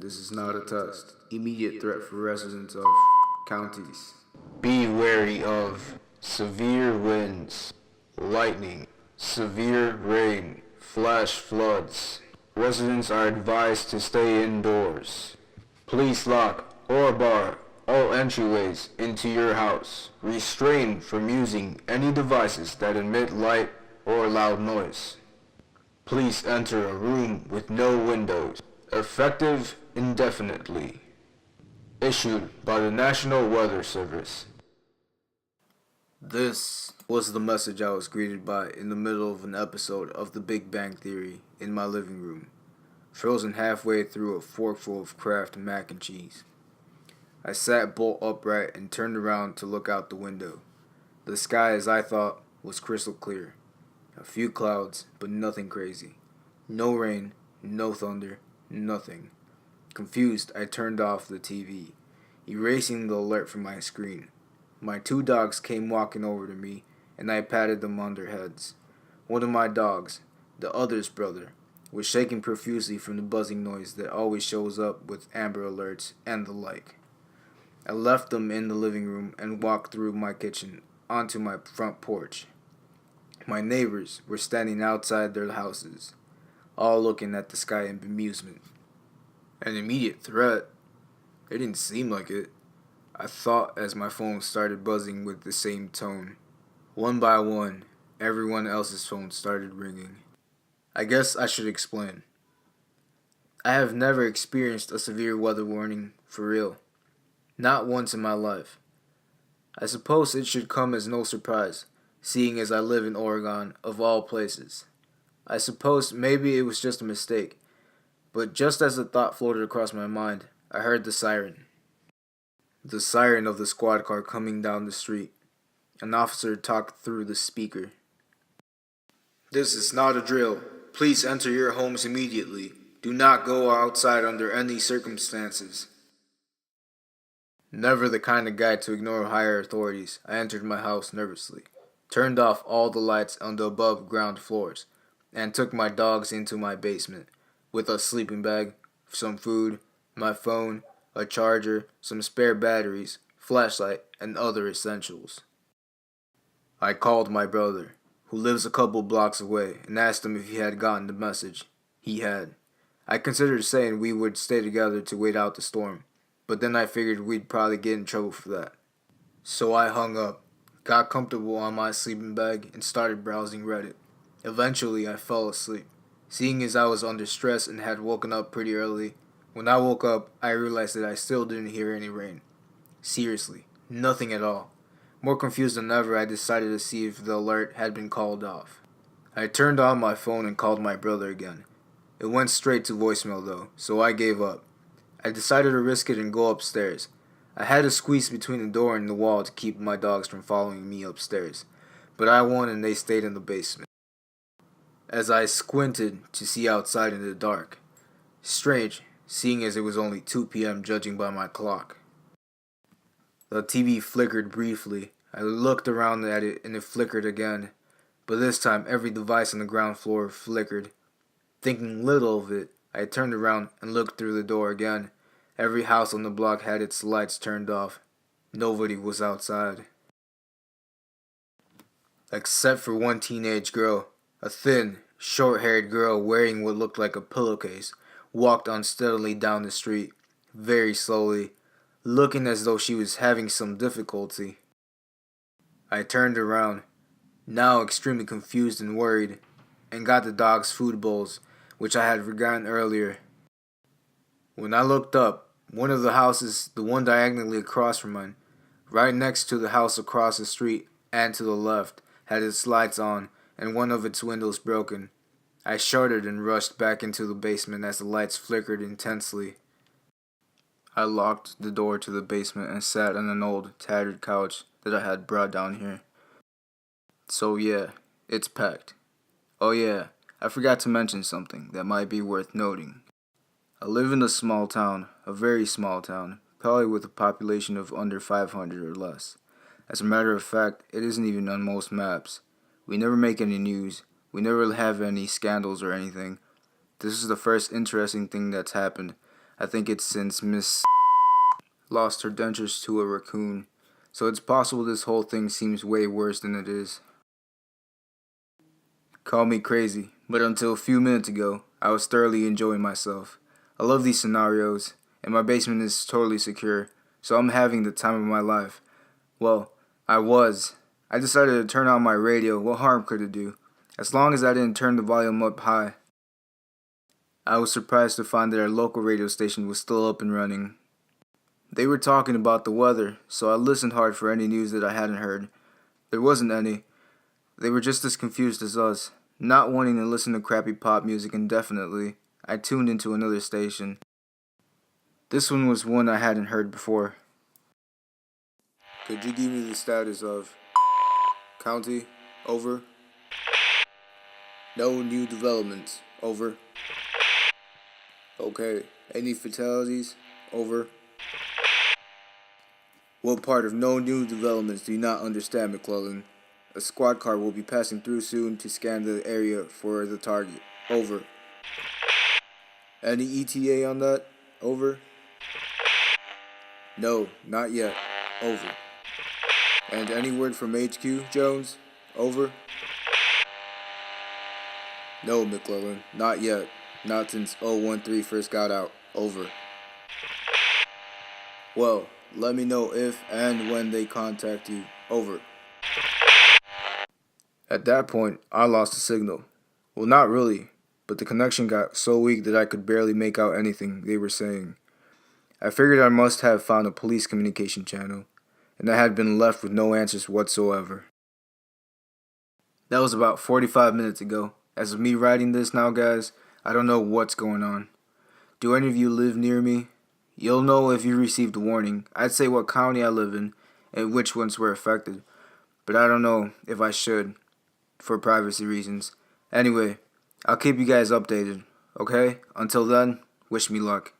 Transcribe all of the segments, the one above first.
This is not a test. Immediate threat for residents of counties. Be wary of severe winds, lightning, severe rain, flash floods. Residents are advised to stay indoors. Please lock or bar all entryways into your house. Restrain from using any devices that emit light or loud noise. Please enter a room with no windows. Effective indefinitely. Issued by the National Weather Service. This was the message I was greeted by in the middle of an episode of The Big Bang Theory in my living room, frozen halfway through a forkful of Kraft mac and cheese. I sat bolt upright and turned around to look out the window. The sky, as I thought, was crystal clear. A few clouds, but nothing crazy. No rain, no thunder, nothing. Confused, I turned off the TV, erasing the alert from my screen. My two dogs came walking over to me, and I patted them on their heads. One of my dogs, the other's brother, was shaking profusely from the buzzing noise that always shows up with Amber Alerts and the like. I left them in the living room and walked through my kitchen onto my front porch. My neighbors were standing outside their houses, all looking at the sky in bemusement. An immediate threat? It didn't seem like it, I thought as my phone started buzzing with the same tone. One by one, everyone else's phone started ringing. I guess I should explain. I have never experienced a severe weather warning for real. Not once in my life. I suppose it should come as no surprise, seeing as I live in Oregon, of all places. I suppose maybe it was just a mistake, but just as the thought floated across my mind, I heard the siren. The siren of the squad car coming down the street. An officer talked through the speaker. This is not a drill. Please enter your homes immediately. Do not go outside under any circumstances. Never the kind of guy to ignore higher authorities, I entered my house nervously, turned off all the lights on the above ground floors, and took my dogs into my basement, with a sleeping bag, some food, my phone, a charger, some spare batteries, flashlight, and other essentials. I called my brother, who lives a couple blocks away, and asked him if he had gotten the message. He had. I considered saying we would stay together to wait out the storm, but then I figured we'd probably get in trouble for that. So I hung up, got comfortable on my sleeping bag, and started browsing Reddit. Eventually, I fell asleep. Seeing as I was under stress and had woken up pretty early, when I woke up, I realized that I still didn't hear any rain. Seriously, nothing at all. More confused than ever, I decided to see if the alert had been called off. I turned on my phone and called my brother again. It went straight to voicemail though, so I gave up. I decided to risk it and go upstairs. I had to squeeze between the door and the wall to keep my dogs from following me upstairs, but I won and they stayed in the basement. As I squinted to see outside in the dark. Strange, seeing as it was only 2 p.m. judging by my clock. The TV flickered briefly. I looked around at it and it flickered again, but this time every device on the ground floor flickered. Thinking little of it, I turned around and looked through the door again. Every house on the block had its lights turned off. Nobody was outside. Except for one teenage girl, a thin, short-haired girl wearing what looked like a pillowcase, walked unsteadily down the street, very slowly, looking as though she was having some difficulty. I turned around, now extremely confused and worried, and got the dogs' food bowls, which I had forgotten earlier. When I looked up, one of the houses, the one diagonally across from mine, right next to the house across the street and to the left, had its lights on and one of its windows broken. I shuddered and rushed back into the basement as the lights flickered intensely. I locked the door to the basement and sat on an old, tattered couch that I had brought down here. So yeah, it's packed. Oh yeah, I forgot to mention something that might be worth noting. I live in a small town, a very small town, probably with a population of under 500 or less. As a matter of fact, it isn't even on most maps. We never make any news. We never have any scandals or anything. This is the first interesting thing that's happened. I think it's since Miss lost her dentures to a raccoon. So it's possible this whole thing seems way worse than it is. Call me crazy, but until a few minutes ago, I was thoroughly enjoying myself. I love these scenarios, and my basement is totally secure, so I'm having the time of my life. Well, I was. I decided to turn on my radio. What harm could it do? As long as I didn't turn the volume up high. I was surprised to find that our local radio station was still up and running. They were talking about the weather, so I listened hard for any news that I hadn't heard. There wasn't any. They were just as confused as us. Not wanting to listen to crappy pop music indefinitely, I tuned into another station. This one was one I hadn't heard before. Could you give me the status of county? Over. No new developments. Over. Okay. Any fatalities? Over. What part of no new developments do you not understand, McClellan? A squad car will be passing through soon to scan the area for the target. Over. Any ETA on that? Over. No, not yet. Over. And any word from HQ, Jones? Over. No, McClellan, not yet. Not since 013 first got out. Over. Well, let me know if and when they contact you. Over. At that point, I lost the signal. Well, not really, but the connection got so weak that I could barely make out anything they were saying. I figured I must have found a police communication channel, and I had been left with no answers whatsoever. That was about 45 minutes ago. As of me writing this now, guys, I don't know what's going on. Do any of you live near me? You'll know if you received a warning. I'd say what county I live in and which ones were affected, but I don't know if I should, for privacy reasons. Anyway, I'll keep you guys updated, okay? Until then, wish me luck.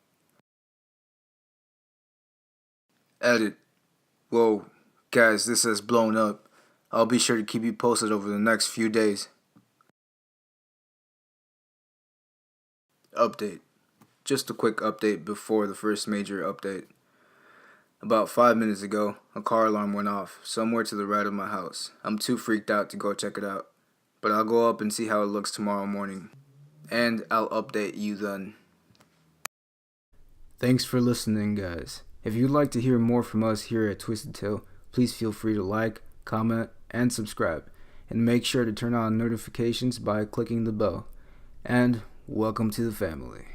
Edit. Whoa, guys, this has blown up. I'll be sure to keep you posted over the next few days. Update. Just a quick update before the first major update. About 5 minutes ago, a car alarm went off somewhere to the right of my house. I'm too freaked out to go check it out, but I'll go up and see how it looks tomorrow morning. And I'll update you then. Thanks for listening, guys. If you'd like to hear more from us here at Twisted Tale, please feel free to like, comment, and subscribe. And make sure to turn on notifications by clicking the bell. And welcome to the family.